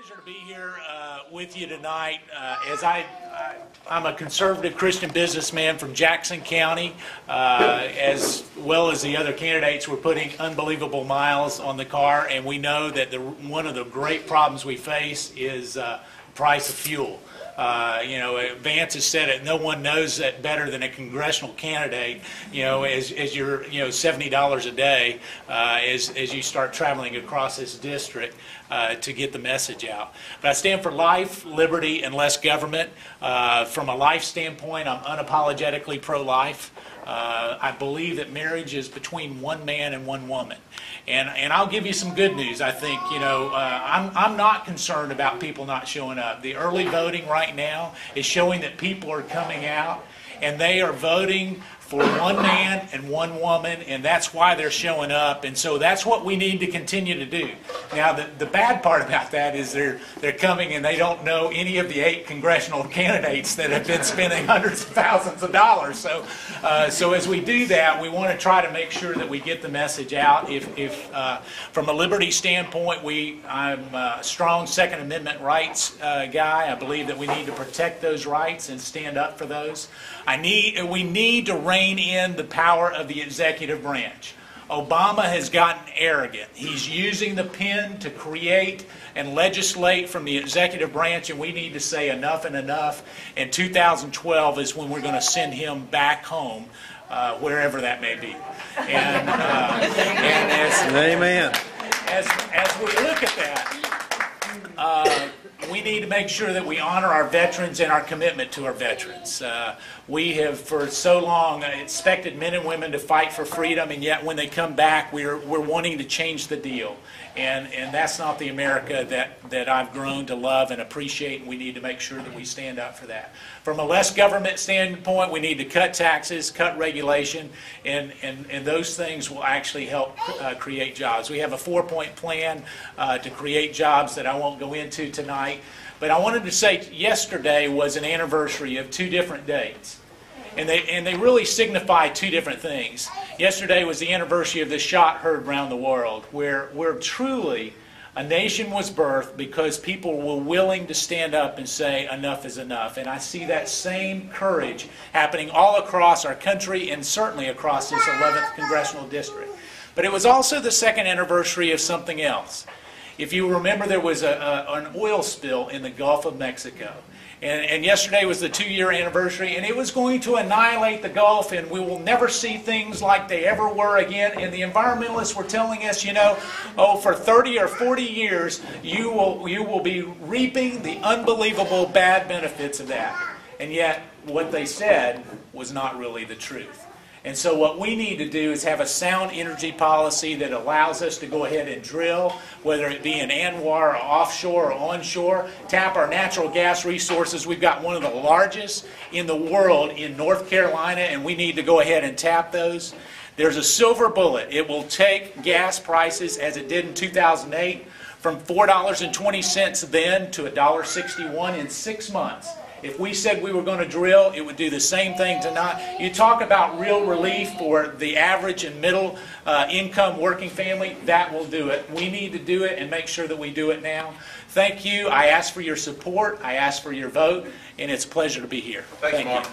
pleasure to be here with you tonight. I'm a conservative Christian businessman from Jackson County, as well as the other candidates. We're putting unbelievable miles on the car, and we know that one of the great problems we face is price of fuel. Vance has said it. No one knows that better than a congressional candidate. As you're, $70 a day as you start traveling across this district to get the message out. But I stand for life, liberty, and less government. From a life standpoint, I'm unapologetically pro-life. I believe that marriage is between one man and one woman. And I'll give you some good news. I think, I'm not concerned about people not showing up. The early voting right now is showing that people are coming out and they are voting for one man and one woman, and that's why they're showing up. And so that's what we need to continue to do. Now, the bad part about that is they're coming and they don't know any of the 8 congressional candidates that have been spending hundreds of thousands of dollars. So as we do that, we want to try to make sure that we get the message out. If from a liberty standpoint, I'm a strong Second Amendment rights guy. I believe that we need to protect those rights and stand up for those. We need to rein in the power of the executive branch. Obama has gotten arrogant. He's using the pen to create and legislate from the executive branch, and we need to say enough and enough. And 2012 is when we're going to send him back home, wherever that may be. And Amen. As we look at that, we need to make sure that we honor our veterans and our commitment to our veterans. We have for so long expected men and women to fight for freedom, and yet when they come back, we're wanting to change the deal. And that's not the America that I've grown to love and appreciate, and we need to make sure that we stand up for that. From a less government standpoint, we need to cut taxes, cut regulation, and those things will actually help create jobs. We have a 4-point plan to create jobs that I won't go into tonight. But I wanted to say yesterday was an anniversary of 2 different dates. And they really signify 2 different things. Yesterday was the anniversary of the shot heard around the world, where truly a nation was birthed because people were willing to stand up and say enough is enough. And I see that same courage happening all across our country and certainly across this 11th congressional district. But it was also the 2nd anniversary of something else. If you remember, there was an oil spill in the Gulf of Mexico. And yesterday was the 2-year anniversary, and it was going to annihilate the Gulf, and we will never see things like they ever were again. And the environmentalists were telling us, for 30 or 40 years, you will be reaping the unbelievable bad benefits of that. And yet, what they said was not really the truth. And so what we need to do is have a sound energy policy that allows us to go ahead and drill, whether it be in ANWR or offshore or onshore, tap our natural gas resources. We've got one of the largest in the world in North Carolina, and we need to go ahead and tap those. There's a silver bullet. It will take gas prices, as it did in 2008, from $4.20 then to $1.61 in 6 months. If we said we were going to drill, it would do the same thing tonight. You talk about real relief for the average and middle income working family, that will do it. We need to do it and make sure that we do it now. Thank you. I ask for your support. I ask for your vote, and it's a pleasure to be here. Thank you, Mark.